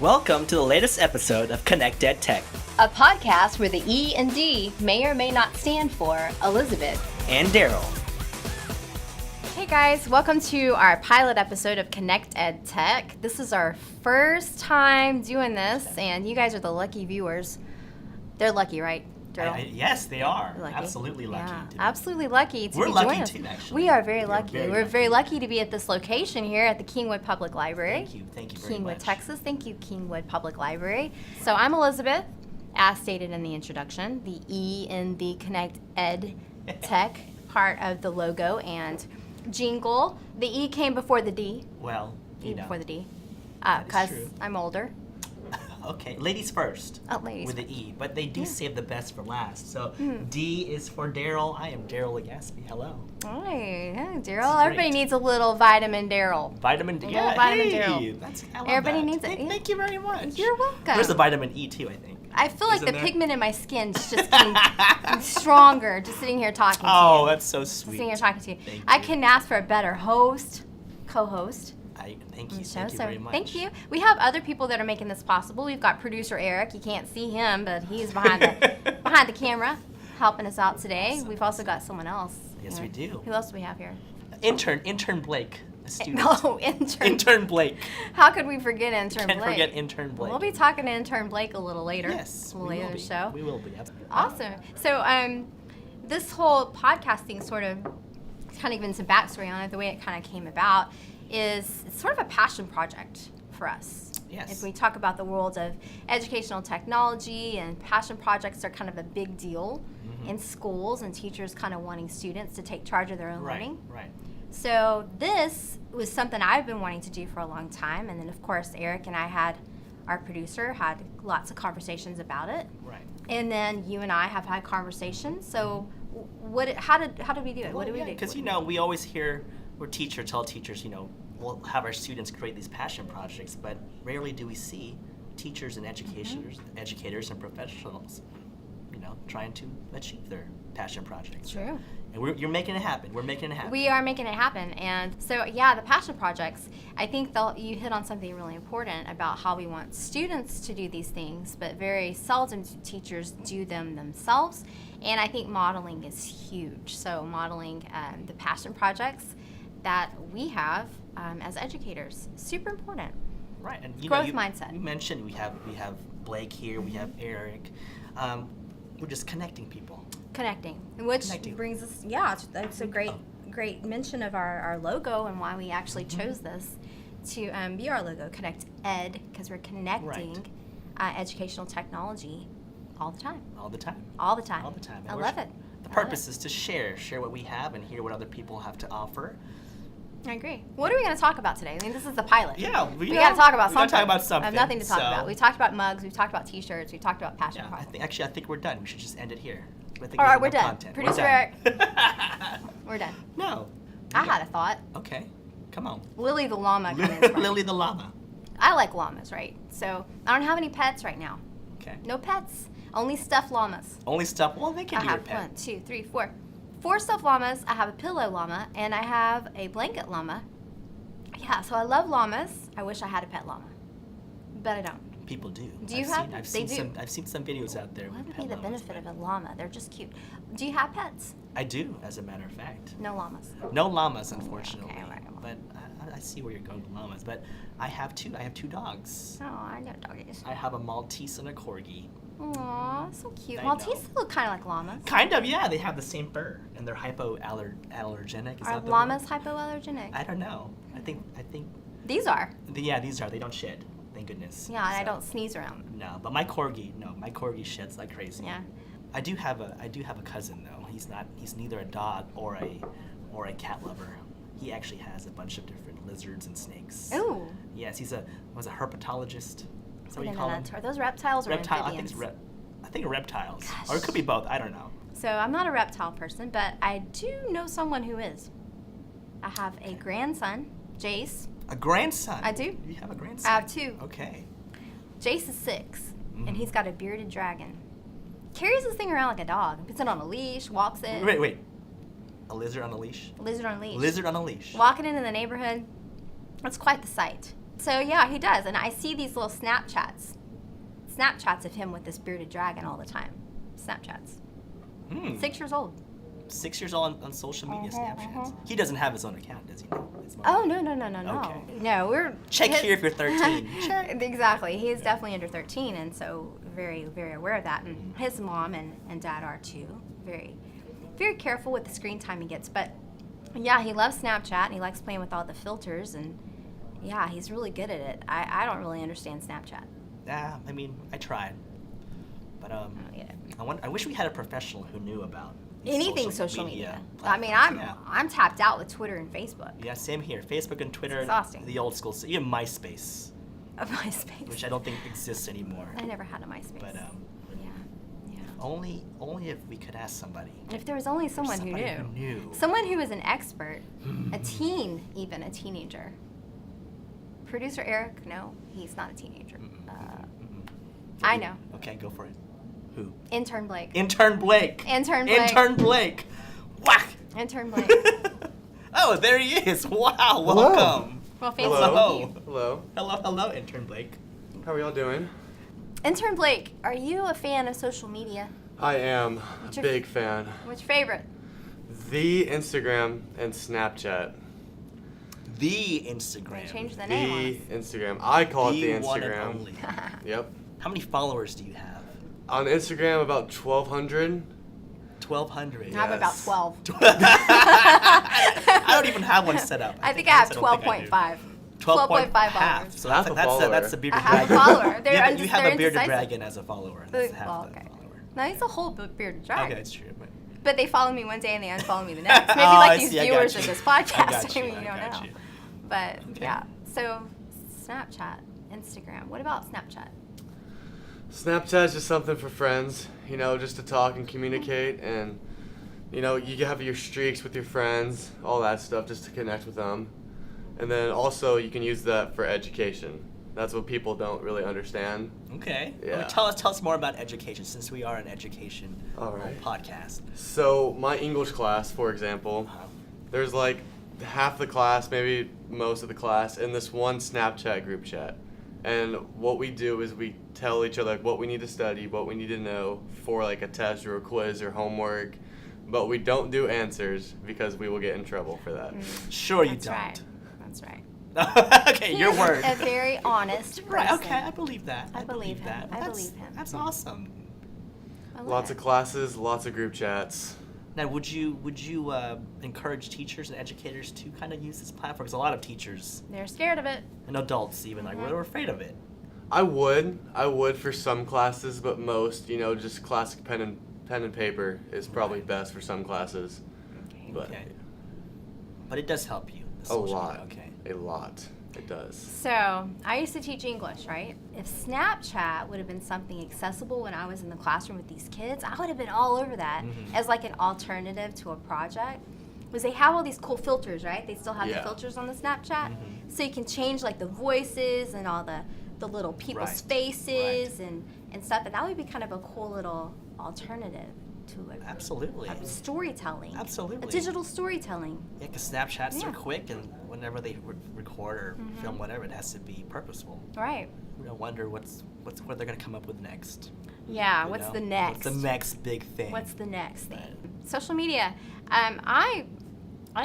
Welcome to the latest episode of EdTech, a podcast where the E and D may or may not stand for Elizabeth and Darryl. Hey guys, welcome to our pilot episode of ConnectED. This is our first time doing this, and you guys are the lucky viewers. They're lucky, right, Darryl? Yes, they are. Absolutely lucky. Yeah, absolutely lucky to We're be lucky joining us. too, actually. We are very lucky. We're very lucky to be at this location here at the Kingwood Public Library. Thank you very much. Kingwood, Texas. Thank you, Kingwood Public Library. So I'm Elizabeth, as stated in the introduction, the E in the ConnectED Tech part of the logo and jingle. The E came before the D. Well, Before the D. That is Because true. I'm older. Okay, ladies first. Oh, ladies with first. the E, but they do save the best for last. So D is for Darryl. I am Darryl Legaspi. Hello. Hi, Darryl. This is Everybody great. needs a little vitamin Darryl. Vitamin D. A little vitamin hey, Darryl. I love Everybody that. needs it. Thank you very much. You're welcome. There's a vitamin E too, I think. I feel like Isn't the there? pigment in my skin is just getting stronger just sitting here talking to you. Oh, that's so sweet. Sitting here talking to you. Thank I you. couldn't ask for a better co-host. Thank on you. the show. Thank you So very much. thank you. We have other people that are making this possible. We've got producer Eric. You can't see him, but he's behind the camera, helping us out today. Awesome. We've also got someone else. Yes, we do. Who else do we have here? Intern Blake, a student. No, intern. Intern Blake. How could we forget intern Can't Blake? forget intern Blake. We'll be talking to intern Blake a little later. Yes, a little we later will in the be. show. We will be. Awesome. So this whole podcasting sort of kind of giving some backstory on it, the way it kind of came about is it's sort of a passion project for us. Yes. If we talk about the world of educational technology, and passion projects are kind of a big deal in schools and teachers kind of wanting students to take charge of their own learning. Right. So this was something I've been wanting to do for a long time, and then of course Eric and our producer had lots of conversations about it. Right. And then you and I have had conversations. So, how did we do it? What did we do? Because we always hear where teachers tell teachers, we'll have our students create these passion projects, but rarely do we see teachers and educators and professionals, trying to achieve their passion projects. True. And you're making it happen. We're making it happen. We are making it happen. And so, yeah, the passion projects, I think you hit on something really important about how we want students to do these things, but very seldom do teachers do them themselves. And I think modeling is huge. So modeling the passion projects that we have as educators, super important. Right. And Growth mindset. You mentioned we have Blake here, we have Eric. We're just connecting people. Connecting, which brings us, that's a great mention of our logo and why we actually chose this to be our logo, ConnectED, because we're connecting educational technology all the time. All the time. I love it. The purpose is to share what we have and hear what other people have to offer. I agree. What are we going to talk about today? I mean, this is the pilot. Yeah, we got to talk about something. We got to talk about something. I have nothing to talk about. We talked about mugs. We've talked about T-shirts. We've talked about passion projects. I think we're done. We should just end it here. All right, we're done. Content. Producer Eric. We're done. No. I had a thought. Okay. Come on. Lily the llama. Lily the llama. I like llamas, right? So I don't have any pets right now. Okay. No pets. Only stuffed llamas. Only stuff. Well, they can be your pet. I have 1, 2, 3, 4. 4 stuffed llamas. I have a pillow llama, and I have a blanket llama. Yeah, so I love llamas. I wish I had a pet llama, but I don't. People do. Do you have? I've They seen do. I've seen some videos out there. What with would pet be the llamas, benefit but of a llama? They're just cute. Do you have pets? I do, as a matter of fact. No llamas. No llamas, unfortunately. Okay, right. But I see where you're going with llamas. But I have two dogs. Oh, I know doggies. I have a Maltese and a Corgi. Aw, so cute. I Maltese know. look kind of like llamas. Kind of, yeah. They have the same fur, and they're hypoallergenic. Is Are that the llamas word? hypoallergenic? I don't know. I think. These are. These are. They don't shed. Thank goodness. Yeah, and I So, don't sneeze around. No, but my Corgi sheds like crazy. Yeah. I do have a cousin though. He's neither a dog or a cat lover. He actually has a bunch of different lizards and snakes. Ooh. Yes, he's a herpetologist. Is that what Wait you a call minute. them? Are those reptiles or Reptile. amphibians? I think reptiles. Gosh. Or it could be both. I don't know. So I'm not a reptile person, but I do know someone who is. I have a grandson, Jace. A grandson. I do. You have a grandson. I have 2. Okay. Jace is 6, and he's got a bearded dragon. Carries this thing around like a dog. Puts it on a leash, walks it. Wait. A lizard on a leash? Lizard on a leash. Lizard on a leash. Walking into the neighborhood. It's quite the sight. So yeah, he does, and I see these little Snapchats of him with this bearded dragon all the time. Snapchats. 6 years old. 6 years old on social media Snapchats. He doesn't have his own account, does he? His mom? Oh, no. Okay. No, we're... Check here if you're 13. Exactly. He is definitely under 13, and so very, very aware of that. And his mom and dad are too. Very, very careful with the screen time he gets. But yeah, he loves Snapchat, and he likes playing with all the filters, and yeah, he's really good at it. I don't really understand Snapchat. I mean, I tried. But Yeah. I wish we had a professional who knew about Anything social media. I mean, platforms. I'm tapped out with Twitter and Facebook. Yeah, same here. Facebook and Twitter. It's exhausting. The old school. Even MySpace, Of MySpace. which I don't think exists anymore. I never had a MySpace. But yeah. only if we could ask somebody. If there was only someone who somebody knew. who knew. Someone who was an expert, a teen, even a teenager. Producer Eric, no, he's not a teenager. I know. Okay, go for it. Who? Intern Blake. Intern Blake. Intern Blake. Intern Blake. Whack. Intern Blake. Oh, there he is. Wow, welcome. Well, fancy Hello. to meet you. Hello. Intern Blake. How are y'all doing? Intern Blake, are you a fan of social media? I am What's a your- big fan. What's your favorite? The Instagram and Snapchat. The Instagram. Change the The name on us. Instagram. I call it the one and Instagram. only. Yep. How many followers do you have? On Instagram, about 1,200. 1,200. I have about Yes. 12. I don't even have one set up. I think I have don't think I do. 12.5. 12.5 followers. So Half a follower. that's a bearded I have a dragon. follower. They're Yeah, but you have they're a bearded indecisive. dragon as a follower. That's half Well, the okay. follower. No, he's a whole bearded dragon. Okay, it's true. But they follow me one day and they unfollow me the next. Maybe Oh, like I these see, I got viewers you. of this I podcast. got you, I mean, I you don't got know. you. But Okay. yeah, so Snapchat, Instagram. What about Snapchat? Snapchat's just something for friends, just to talk and communicate, and you have your streaks with your friends, all that stuff, just to connect with them. And then also you can use that for education. That's what people don't really understand. Okay. Yeah. Well, tell us more about education, since we are an education All right. podcast. So my English class, for example, there's like half the class, maybe most of the class, in this one Snapchat group chat. And what we do is we tell each other like, what we need to study, what we need to know for like a test or a quiz or homework. But we don't do answers because we will get in trouble for that. Sure, you That's don't. right. That's right. Okay, your He's word. a very honest person. Right. Okay, I believe that. I believe him. that. I That's- believe him. That's awesome. I love Lots it. of classes, lots of group chats. Now, would you encourage teachers and educators to kind of use this platform? Because a lot of teachers They're scared of it. and adults even we're afraid of it. I would for some classes, but most, just classic pen and paper is probably best for some classes. But Okay. But it does help you. the a social lot, media, Okay. a lot. It does. So I used to teach English, right? If Snapchat would have been something accessible when I was in the classroom with these kids, I would have been all over that as like an alternative to a project. Was they have all these cool filters, right? They still have the Yeah. filters on the Snapchat, so you can change like the voices and all the little people's Right. faces and stuff, and that would be kind of a cool little alternative to a Absolutely. storytelling. Absolutely. A digital storytelling. Yeah, because Snapchats Yeah. are quick, and whenever they record or film whatever, it has to be purposeful. Right. I wonder what they're gonna come up with next. Yeah, you what's know? the next? What's the next big thing? What's the next thing? Social media. I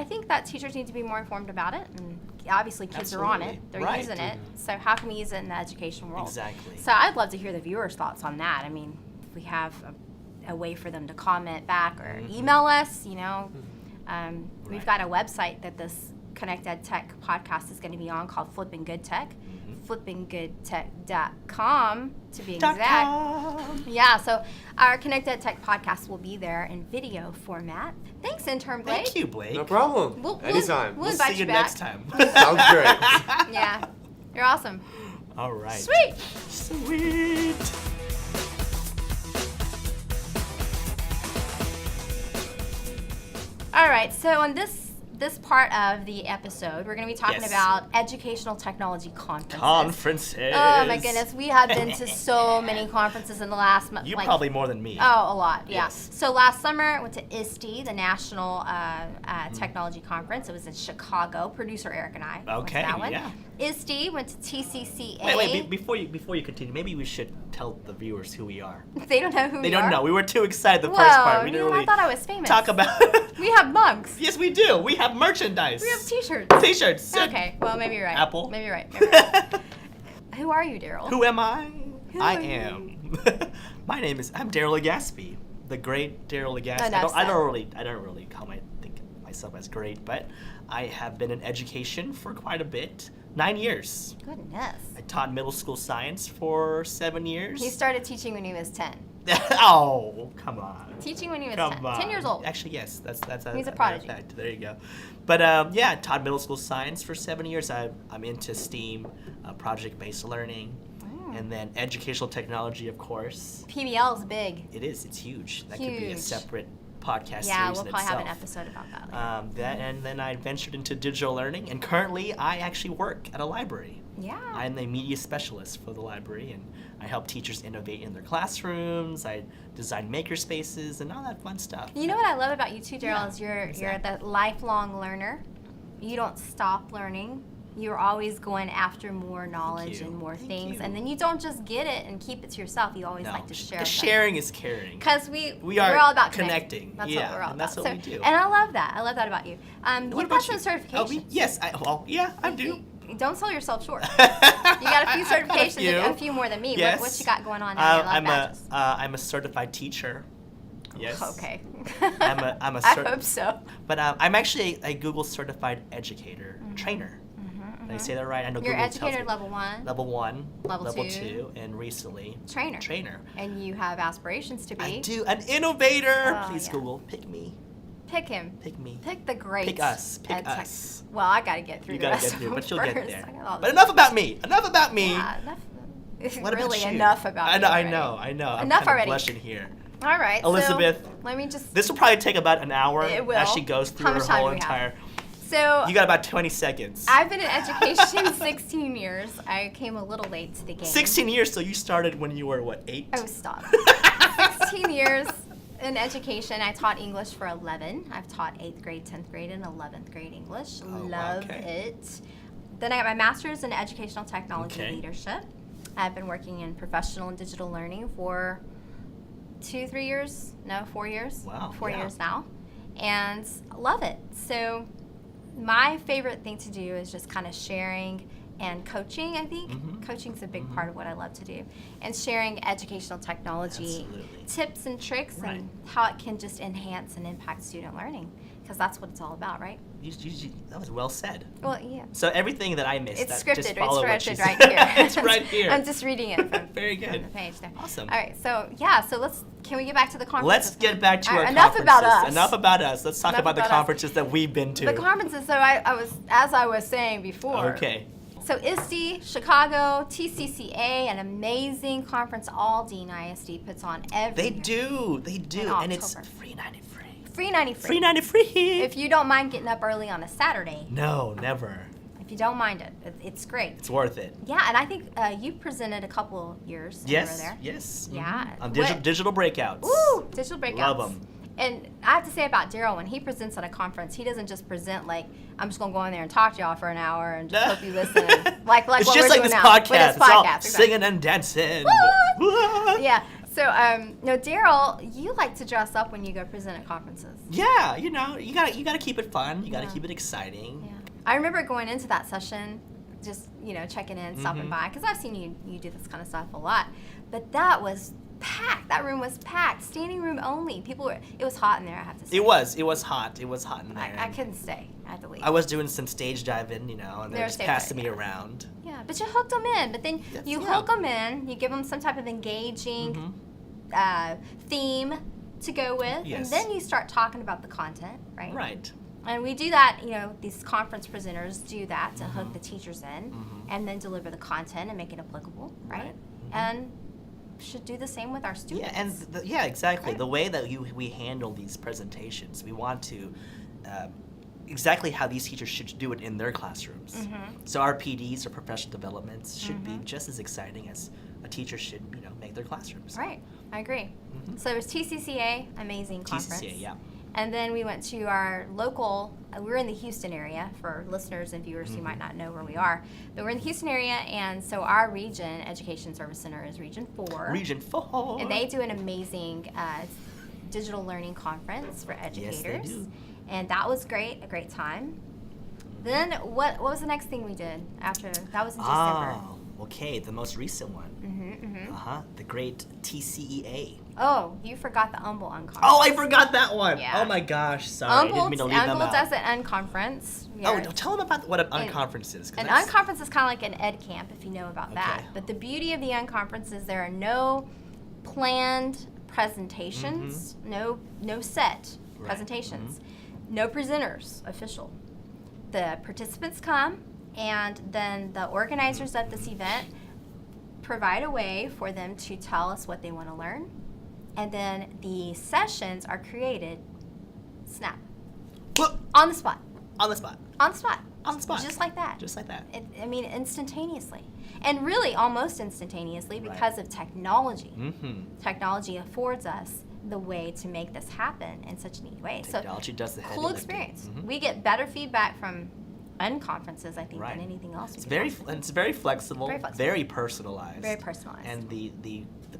think that teachers need to be more informed about it, and obviously kids are on it. Absolutely. They're Right. using it. So how can we use it in the education world? Exactly. So I'd love to hear the viewers' thoughts on that. I mean, if we have a way for them to comment back or email us, we've Right. got a website that this ConnectED podcast is going to be on called Flippin Good Tech. FlippinGoodTech.com to be exact. Yeah, so our ConnectED Tech podcast will be there in video format. Thanks, Intern Blake. Thank you, Blake. No problem. Anytime. We'll We'll invite see you back. next time. Sounds great. Yeah, you're awesome. All right. Sweet. Sweet. All right, so on this this part of the episode, we're going to be talking Yes. about educational technology conferences. Conferences. Oh my goodness, we have been to so many conferences in the last month. You probably more than me. Oh, a lot, yeah. Yes. So last summer, I went to ISTE, the National Technology Conference. It was in Chicago. Producer Eric and I went to Okay, that one. yeah. ISTE, went to TCCA. Wait, before you continue, maybe we should tell the viewers who we are. They don't know who They we don't are. know. We were too excited the Whoa, first part. We didn't man, really I thought I was famous. talk about We have mugs. Yes, we do. We have merchandise. We have T-shirts. T-shirts. Okay, well, maybe you're right. Apple. Maybe you're right. Maybe you're right. Who are you, Darryl? Who am I? Who I are am. My name is. I'm Darryl Legaspi, the great Darryl Legaspi. Enough I don't said. really think myself as great, but I have been in education for quite a bit. 9 years. Goodness. I taught middle school science for 7 years. He started teaching when he was 10. Oh, come on. Teaching when he was Come 10. on. 10 years old. Actually, yes, that's He's a matter of prodigy. fact. There you go. But yeah, I taught middle school science for 7 years. I'm into STEAM, project-based learning, and then educational technology, of course. PBL is big. It is. It's huge. That could be a Huge. separate podcast Yeah, series we'll in probably have an itself. episode about that later. And then I ventured into digital learning, and currently I actually work at a library. Yeah. I'm the media specialist for the library, and I help teachers innovate in their classrooms. I design maker spaces and all that fun stuff. You know what I love about you too, Darryl, Yeah, is you're exactly. the lifelong learner. You don't stop learning. You're always going after more knowledge you. and more Thank things. you. And then you don't just get it and keep it to yourself. You always No, like to share. the sharing is caring. Because We we're are all about connecting. That's Yeah, what we're all and that's about. what we do. And I love that. I love that about you. What You've about got some you? certifications. Yes, I do. Don't sell yourself short. You got a few I've got certifications, a few more than me. Yes. What you got going on now? Your love badges. I'm a certified teacher. Yes. Okay. I'm a I cert- hope so. But I'm actually a Google certified educator, trainer. Did I say that right? I know You're Google tells educator me. level 1. Level 1, Level two. 2, and recently Trainer. And you have aspirations to be. I do. An innovator. Oh, Please, yeah. Google, pick me. Pick him. Pick me. Pick the great. Pick us. Pick EdTech. us. Well, I got to get through You the gotta rest get of through, them but you'll get first. there. I got all But this- enough about me. Enough about me. Yeah, enough. It's What about really you? enough about me I already. know. I'm Enough kind already. of blushing here. All right. Elizabeth. So let me just. This will probably take about an hour It will. as she goes through How her much time whole do we have? entire. So You got about 20 seconds. I've been in education 16 years. I came a little late to the game. 16 years, so you started when you were, what, 8? Oh, stop. 16 years in education. I taught English for 11. I've taught 8th grade, 10th grade, and 11th grade English. Oh, wow, Love okay. it. Then I got my master's in educational technology Okay. leadership. I've been working in professional and digital learning for 4 years. Wow, 4 yeah. years now. And love it. So my favorite thing to do is just kind of sharing and coaching, I think. Mhm. Coaching's a big part of what I love to do. And sharing educational technology Absolutely. tips and tricks Right. and how it can just enhance and impact student learning. Because that's what it's all about, right? That was well said. Well, yeah. So everything that I missed, It's that scripted. just It's follow what she scripted right said. here. It's right here. I'm just reading it from, Very from good. the page there. Awesome. All right. So, yeah. So can we get back to the conference? Let's get back to All our right, enough conferences. about us. Enough about us. Let's talk Enough about the about us. conferences that we've been to. The conferences. So as I was saying before. Okay. So ISTE, Chicago, TCCA, an amazing conference all Dean ISD puts on every They year. do. In And it's October. free 90 free. Free 90 free. Free 90 free. If you don't mind getting up early on a Saturday, No, never. if you don't mind it, it's great. It's worth it. Yeah, and I think you presented a couple years when you were Yes. there. Yes. Yeah. Mhm. On What- digital breakouts. Woo! Digital breakouts. Love 'em. And I have to say about Darryl, when he presents at a conference, he doesn't just present like, I'm just going to go in there and talk to y'all for an hour and just hope you listen. Like it's what just we're like doing this now. podcast. With this It's all podcast. Exactly. singing and dancing. What? Yeah. So, no, Darryl, you like to dress up when you go present at conferences. Yeah, you gotta keep it fun. You gotta Yeah. keep it exciting. Yeah. I remember going into that session, just, checking in, stopping Mhm. by, because I've seen you do this kind of stuff a lot. But that was packed. That room was packed. Standing room only. It was hot in there, I have to say. It was hot. It was hot in there. I couldn't stay. I had to leave. I was doing some stage diving, and They they're were just stage passing diving, me around. Yeah, but you hooked them in. But then Yes, you yeah. hook them in, you give them some type of engaging theme to go with, Yes. and then you start talking about the content, right? Right. And we do that, these conference presenters do that to hook the teachers in Mhm. and then deliver the content and make it applicable, right? Right. Mhm. And should do the same with our students. Yeah, and exactly. Right. The way that we handle these presentations, we want to exactly how these teachers should do it in their classrooms. So our PDs or professional developments should be just as exciting as a teacher should, make their classrooms. Right, I agree. So there's TCCA, amazing conference. TCCA, yeah. And then we went to our local, we're in the Houston area for listeners and viewers who might not know where we are, but we're in the Houston area, and so our region, Education Service Center, is Region 4. Region 4. And they do an amazing digital learning conference for educators. Yes, they do. And that was great, a great time. Then what was the next thing we did after? That was in December. Oh, okay, the most recent one. The great TCEA. Oh, you forgot the Humble Unconference. Oh, I forgot that one. Yeah. Oh my gosh, sorry. I didn't mean to leave them Humble out. does an unconference. Oh, tell them about what an unconference is. An unconference is kind of like an ed camp, if you know about that. Okay. But the beauty of the unconference is there are no planned presentations, no set presentations, no presenters, official. The participants come, and then the organizers of this event provide a way for them to tell us what they want to learn. And then the sessions are created, snap, on the spot. On the spot. On the spot. On the spot. Just like that. Just like that. Instantaneously. And really almost instantaneously because of technology. Technology affords us the way to make this happen in such a neat way. Technology does the heavy cool lifting. experience. We get better feedback from unconferences, I think, than anything else. It's very flexible, very personalized. Very personalized. And the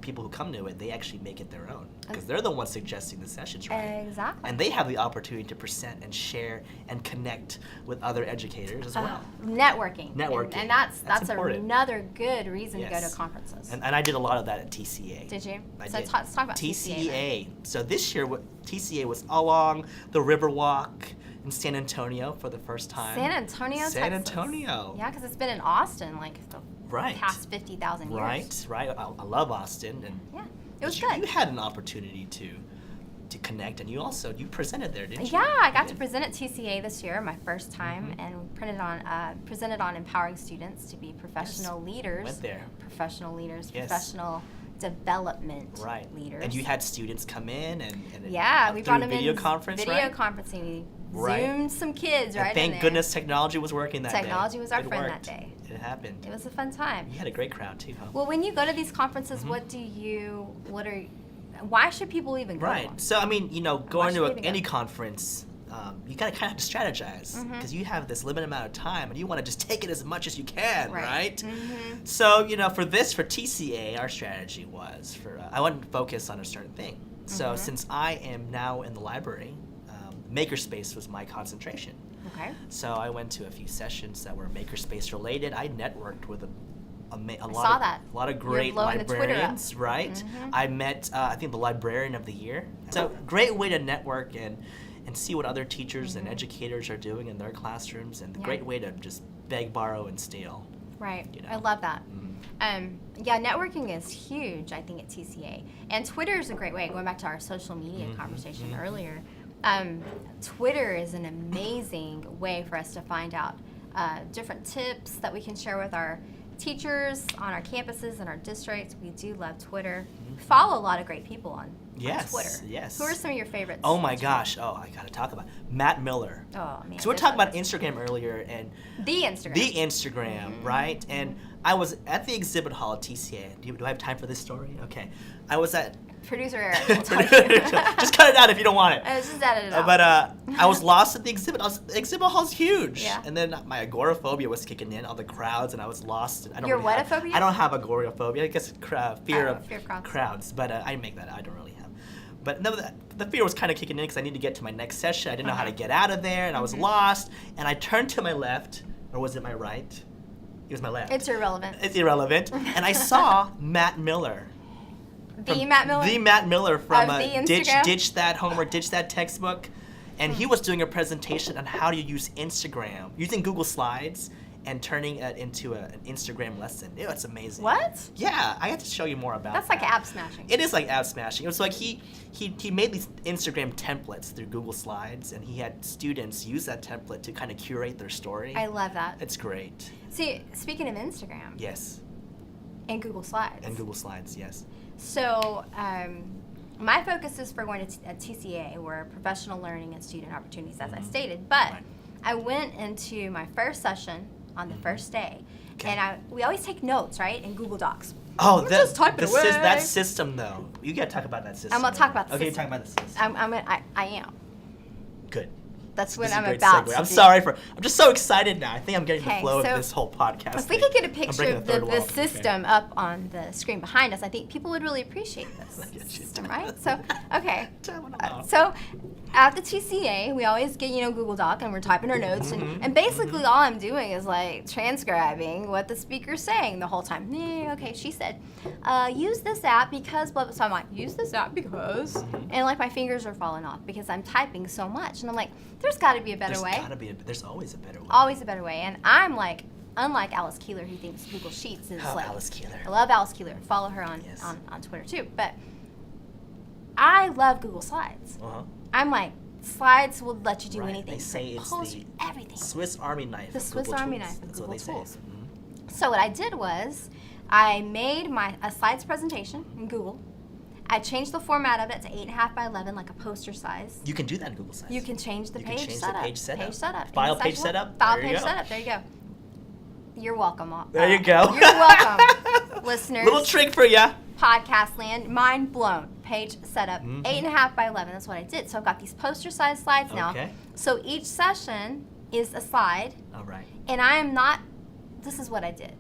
people who come to it, they actually make it their own because they're the ones suggesting the sessions, right? Exactly. And they have the opportunity to present and share and connect with other educators as well. Networking. Networking. And that's important. another good reason to go to conferences. And I did a lot of that at TCA. Did you? I So did. let's talk about TCA. So this year, TCA was along the Riverwalk in San Antonio for the first time. San Antonio, San Texas. Antonio. Yeah, because it's been in Austin like the past 50,000 years. Right. I love Austin, and yeah, it was you good. You had an opportunity to connect, and you presented there, didn't you? Yeah, I got to present at TCA this year, my first time, and presented on empowering students to be professional leaders. Went there. Professional leaders, Yes. professional development leaders. And you had students come in and we brought them video in conference, video conferencing. We zoomed some kids and right thank in there. goodness technology was working that day. Technology was our It friend worked. that day. It happened. It was a fun time. You had a great crowd too, huh? Well, when you go to these conferences, why should people even go? Right. So, I mean, going to should we even any go? conference, you got to kind of have to strategize because you have this limited amount of time and you want to just take it as much as you can, right? So, for TCA, our strategy was I wanted to focus on a certain thing. So, since I am now in the library, Makerspace was my concentration. Okay. So, I went to a few sessions that were Makerspace related. I networked with a lot of great librarians, right? I met, I think, the librarian of the year. So great way to network and see what other teachers and educators are doing in their classrooms, and great way to just beg, borrow, and steal. Right. I love that. Networking is huge, I think, at TCA. And Twitter is a great way, going back to our social media conversation earlier. Twitter is an amazing way for us to find out different tips that we can share with our teachers on our campuses and our districts. We do love Twitter. We follow a lot of great people on Twitter. Yes. Who are some of your favorites? Oh my gosh. Oh, I got to talk about Matt Miller. Oh, man. So we're talking about Instagram earlier, and the Instagram. The Instagram, right? And I was at the exhibit hall at TCA. Do I have time for this story? Okay. I was at Producer Eric. Just cut it out if you don't want it. Just edit it out. But I was lost at the exhibit. The exhibit hall's huge. Yeah. And then my agoraphobia was kicking in, all the crowds, and I was lost. I don't Your really have, whatophobia? I don't have agoraphobia. I guess fear of crowds. But I make that. I don't really have. But no, the fear was kind of kicking in because I needed to get to my next session. I didn't know how to get out of there, and I was lost. And I turned to my left, or was it my right? It was my left. It's irrelevant. It's irrelevant. And I saw Matt Miller. The Matt Miller from Ditch That Homework, Ditch That Textbook. And he was doing a presentation on how to use Instagram, using Google Slides and turning it into an Instagram lesson. It's amazing. What? Yeah, I have to show you more about That's that. like app smashing. It is like app smashing. It was like he made these Instagram templates through Google Slides, and he had students use that template to kind of curate their story. I love that. It's great. See, speaking of Instagram. Yes. And Google Slides. And Google Slides, yes. So, my focus is for going to TCA, where professional learning and student opportunities, as I stated. But I went into my first session on the first day, Okay. and we always take notes, right, in Google Docs. Oh, We're just typing away. that system though. You gotta talk about that system. I'm gonna talk about the Okay, system. talk about the system. I am. Good. That's what This is a I'm great about segue. to I'm do. sorry I'm just so excited now. I think I'm getting the Okay, flow so of this whole podcast. If we thing. could get a I'm picture breaking of the third the wall. system up on the screen behind us, I think people would really appreciate this Look at you. system, right? So, okay. Tell them. So, at the TCA, we always get, Google Doc, and we're typing our notes, and basically all I'm doing is like transcribing what the speaker's saying the whole time. Yeah, okay, she said, use this app because, blah, blah. So I'm like, use this app because, and like my fingers are falling off because I'm typing so much, and I'm like, there's got to be a better way. There's always a better way. Always a better way, and I'm like, unlike Alice Keeler, who thinks Google Sheets is like. Alice Keeler. I love Alice Keeler. Follow her on Yes. on Twitter too, but I love Google Slides. Uh-huh. I'm like, slides will let you do Right. anything. They say it's Post the everything. Swiss Army knife. The of Swiss Google Army tools. knife of That's what Google they tools. say. Mhm. So what I did was, I made a slides presentation in Google. I changed the format of it to 8.5 by 11, like a poster size. You can do that in Google Sites. You can change the You can page change the setup. page setup. Page setup. File Inside page your- setup. File There you page go. setup. There you go. You're welcome. There you go. You're welcome, listeners. Little trick for ya. Podcast land, mind blown. Page setup, Mhm. 8.5 by 11. That's what I did. So I've got these poster size slides now. Okay. So each session is a slide, All right. and I am not. This is what I did.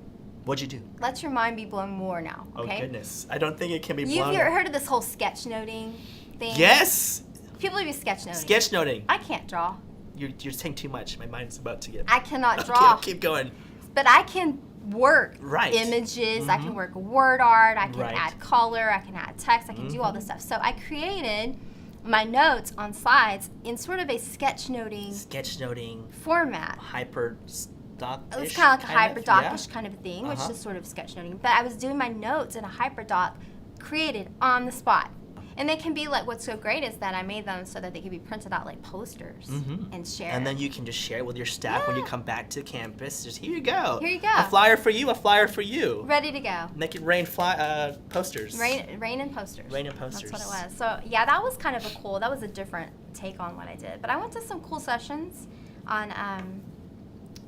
What'd you do? Let your mind be blown more now. Okay. Oh goodness. I don't think it can be You've blown. ever heard of this whole sketchnoting thing? Yes. People do sketchnoting. Sketchnoting. I can't draw. You're saying too much. My mind's about to get. I cannot Okay, draw. keep going. But I can work Right. images, I can Mhm. work word art, I can Right. add color, I can add text, I can do all this stuff. So I created my notes on slides in sort of a sketchnoting Sketchnoting. format. Hyper stock. It was kind of like a hyperdoc-ish kind of a thing, which Uh-huh. is sort of sketchnoting. But I was doing my notes in a hyperdoc created on the spot. And they can be like, what's so great is that I made them so that they could be printed out like posters Mhm. and shared. And then you can just share it with your staff when you Yeah. come back to campus. Just here you go. Here you go. A flyer for you. A flyer for you. Ready to go. Make it rain posters. Rain and posters. Rain and posters. That's what it was. So yeah, that was kind of that was a different take on what I did. But I went to some cool sessions on,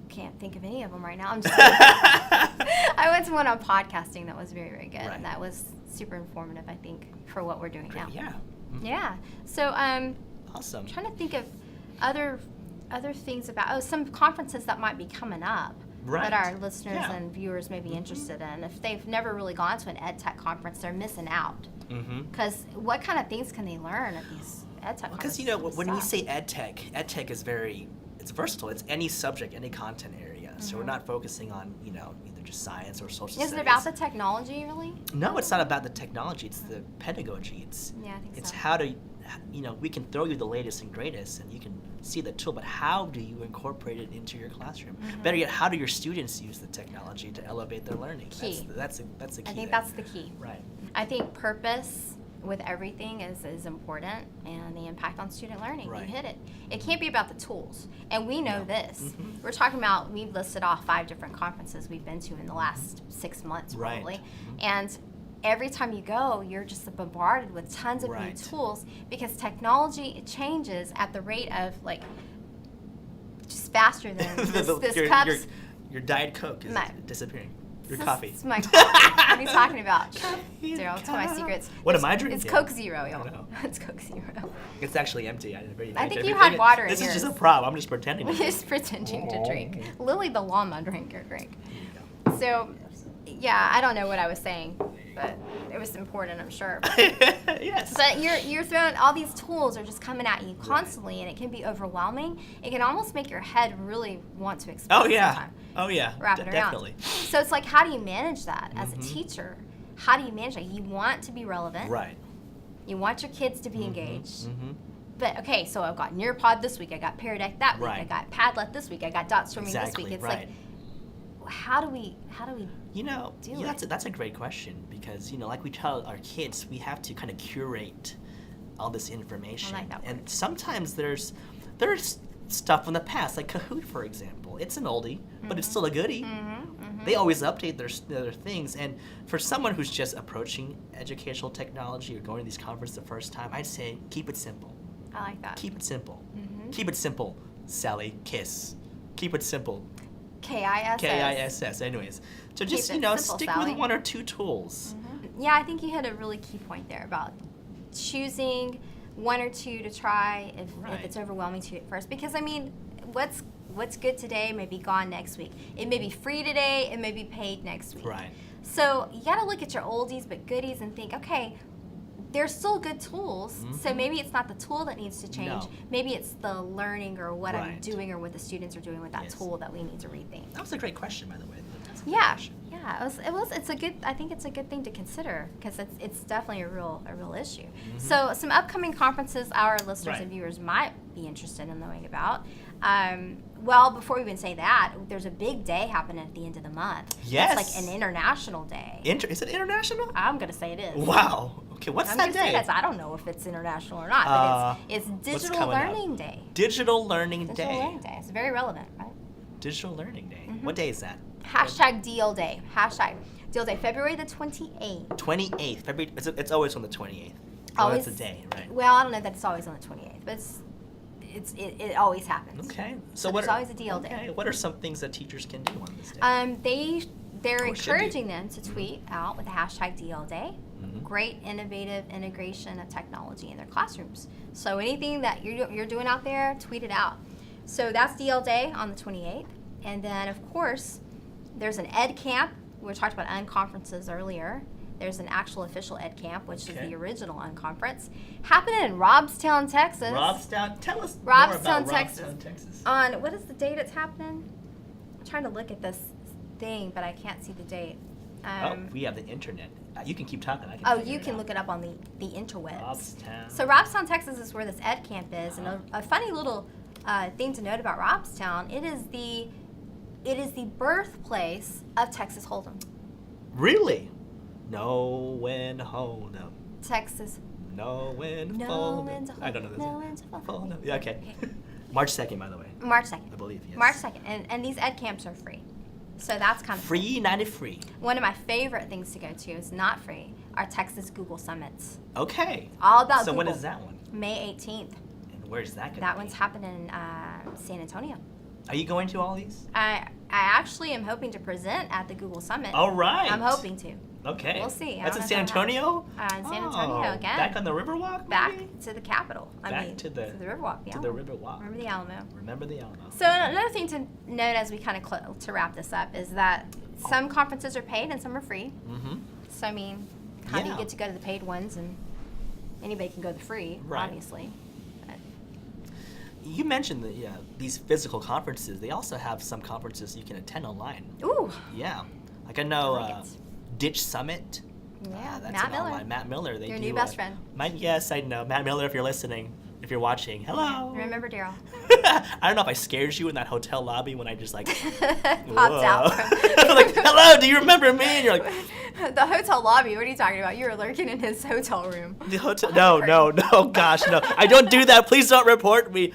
can't think of any of them right now. I'm just I went to one on podcasting that was very, very good. Right. And that was super informative, I think, for what we're doing now. Yeah. Mhm. Yeah. So Awesome. I'm trying to think of other things about, some conferences that might be coming up. Right. That our listeners Yeah. and viewers may be interested in. If they've never really gone to an EdTech conference, they're missing out. Mm-hmm. Because what kind of things can they learn at these EdTech Because conferences? when we say EdTech is it's versatile. It's any subject, any content area. So we're not focusing on either just science or social studies. Is it about the technology, really? No, it's not about the technology. It's the pedagogy. Yeah, I think It's so. how to, we can throw you the latest and greatest, and you can see the tool. But how do you incorporate it into your classroom? Better yet, how do your students use the technology to elevate their learning? Key. That's the key. I think there. that's the key. Right. I think purpose with everything is important, and the impact on student learning. Right. You hit it. It can't be about the tools. And we know No. this. Mhm. We're talking about, we've listed off 5 different conferences we've been to in the last 6 months, Right. probably. Mhm. And every time you go, you're just bombarded with tons of new Right. tools, because technology changes at the rate of just faster than this cups. Your Diet Coke is My- disappearing. Your This coffee. is my coffee. What are you talking about? Coffee Daryl, it's one of my secrets. What am I drinking? It's Coke Zero, I y'all. don't know. It's Coke Zero. It's actually empty. I think you had water in This is yours. just a prop. I'm just pretending. We're just pretending to drink. Lily the llama drank your drink. So, yeah, I don't know what I was saying, but it was important, I'm sure. Yes. But you're throwing, all these tools are just coming at you constantly, and it can be overwhelming. It can almost make your head really want to explode Oh yeah. sometimes. Oh yeah. Wrap it around. Definitely. So it's like, how do you manage that as a Mhm. teacher? How do you manage that? You want to be relevant. Right. You want your kids to be engaged. Mm-hmm. But okay, so I've got Nearpod this week, I got Pear Deck that week, I Right. got Padlet this week, I got Dot Storming Exactly. this week. It's right. like, how do we do it? That's a great question, because like we tell our kids, we have to kind of curate all this information. I like that And word. sometimes there's stuff from the past, like Kahoot, for example. It's an oldie, but it's still a goodie. They always update their things. And for someone who's just approaching educational technology or going to these conferences the first time, I'd say keep it simple. I like that. Keep it simple. Keep it simple. Sally, KISS. Keep it simple. KISS. KISS. Anyways, so just Keep it simple, stick Sally. with one or two tools. Yeah, I think you hit a really key point there about choosing one or two to try if it's overwhelming to you at first. Because I mean, what's good today may be gone next week. It may be free today. It may be paid next week. Right. So you got to look at your oldies but goodies and think, okay, they're still good tools. So maybe it's not the tool that needs to change. No. Maybe it's the learning or what I'm Right. doing or what the students are doing with that Yes. tool that we need to rethink. That was a great question, by the way. That's a good Yeah, question. yeah. It's a good. I think it's a good thing to consider because it's definitely a real issue. So some upcoming conferences our listeners Right. and viewers might be interested in knowing about. Well, before we even say that, there's a big day happening at the end of the month. Yes. It's like an international day. Is it international? I'm gonna say it is. Wow. Okay, what's I'm that gonna say day? this. I don't know if it's international or not, but it's Digital coming up? Learning Day. Digital Learning Digital Day. Learning Day. It's very relevant, right? Digital Learning Day. What day is that? Hashtag Deal Day. Hashtag Deal Day. February the 28th. 28th. February. It's always on the 28th. Always. That's a day, right? Well, I don't know that it's always on the 28th, but it always happens. Okay. So what there's always a deal okay. day. What are some things that teachers can do on this day? They're Or should do. encouraging them to tweet out with the hashtag DL Day. Mhm. Great innovative integration of technology in their classrooms. So anything that you're doing out there, tweet it out. So that's DL Day on the 28th. And then, of course, there's an Ed Camp. We talked about unconferences earlier. There's an actual official Ed Camp, which is Okay. the original unconference, happening in Robstown, Texas. Robstown. Tell us more Robstown, about Texas. Robstown, Texas. On what is the date it's happening? I'm trying to look at this thing, but I can't see the date. We have the internet. You can keep talking. I can Oh, figure you it can out. look it up on the interwebs. Robstown. So Robstown, Texas is where this Ed Camp is, and a funny little thing to note about Robstown, it is the birthplace of Texas Hold'em. Really? No when hold up. Texas. No when No fold when to up. I don't know this. no when to Fold up. Yeah, okay. March 2nd, by the way. March 2nd. I believe, yes. March 2nd. And these Ed Camps are free. So that's kind of cool. Free, 90 free. One of my favorite things to go to is not free, are Texas Google Summits. Okay. All about So Google. when is that one? May 18th. And where's that going to be? That one's happening in San Antonio. Are you going to all these? I actually am hoping to present at the Google Summit. All right. I'm hoping to. Okay. We'll see. I That's don't in know San if that'll Antonio? In San Antonio Oh, again. Back on the Riverwalk, Back maybe? to the Capitol. Back to the Riverwalk. The to the Alamo. Riverwalk. Remember the Alamo. Remember the Alamo. So another thing to note as we kind of to wrap this up is that some conferences are paid and some are free. Mm-hmm. So I mean, how do you Yeah. get to go to the paid ones, and anybody can go to the free, Right. obviously. But You mentioned that these physical conferences. They also have some conferences you can attend online. ooh, Yeah. Like I know I like it. Ditch Summit. yeah, That's Matt an Miller. online. Matt Miller. They Your do, new best friend. Yes, I know. Matt Miller, if you're listening, if you're watching, hello. Remember Darryl? I don't know if I scared you in that hotel lobby when I just like Popped out. I'm like, hello, do you remember me? And you're like, The hotel lobby. What are you talking about? You were lurking in his hotel room. the hotel. No, gosh, no. I don't do that. Please don't report me.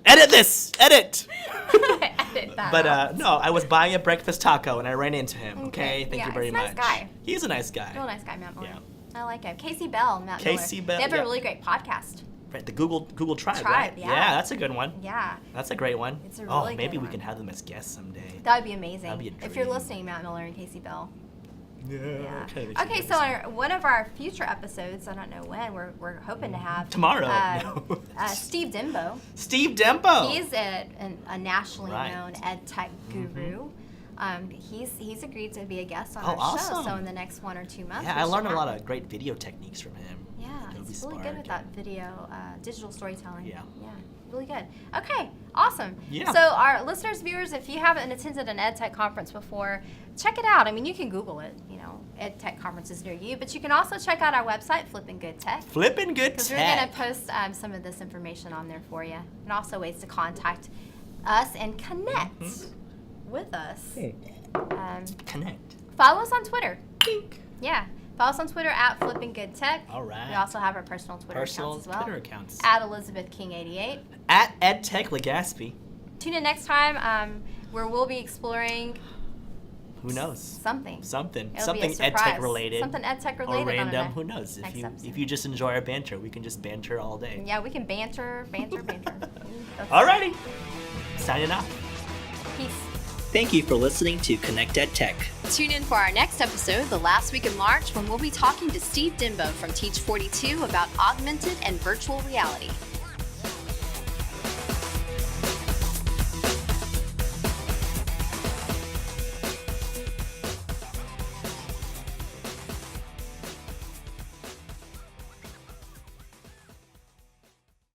Edit this. Edit. Edit that But out. no, I was buying a breakfast taco and I ran into him. Okay, thank Yeah, you very he's a nice much. guy. He's a nice guy. Real nice guy, Matt Miller. Yeah. I like him. Casey Bell, Matt Casey Miller. Bell, They have a yeah. really great podcast. Right, the Google Tribe. Tribe, right? yeah. that's a good one. Yeah, That's a great one. It's a Oh, really maybe good we one. can have them as guests someday. that would be amazing. That'd be a If you're dream. listening, Matt Miller and Casey Bell. Yeah. Yeah. Okay. Okay, so on one of our future episodes, I don't know when, we're hoping to have Tomorrow. No. Steve Dembo. Steve Dempo. He's a nationally Right. known EdTech guru. He's agreed to be a guest on Oh, our show. awesome. So in the next 1 or 2 months, Yeah, we I should learned a have lot him. of great video techniques from him. Yeah, Adobe he's really good Spark with that and- video, digital storytelling. Yeah. Yeah, really good. Okay, awesome. Yeah. So our listeners, viewers, if you haven't attended an EdTech conference before, check it out. I mean, you can Google it, EdTech conferences near you, but you can also check out our website, Flippin' Good Tech. Flippin' good Because we're going tech. to post some of this information on there for you, and also ways to contact us and connect with us. Connect. Follow us on Twitter. Pink. Yeah, follow us on Twitter at Flippin' Good Tech. All right. We also have our personal Twitter Personal accounts as well. Twitter accounts. At Elizabeth King 88. At EdTech Legaspi. Tune in next time where we'll be exploring Who knows? something. Something. It'll Something be a surprise. EdTech related. Something EdTech Or related. random. On Who knows? next episode. If you just enjoy our banter, we can just banter all day. Yeah, we can banter. That's- Alrighty. signing off. Peace. Thank you for listening to ConnectED Tech. Tune in for our next episode, the last week of March, when we'll be talking to Steve Dimbo from Teach 42 about augmented and virtual reality.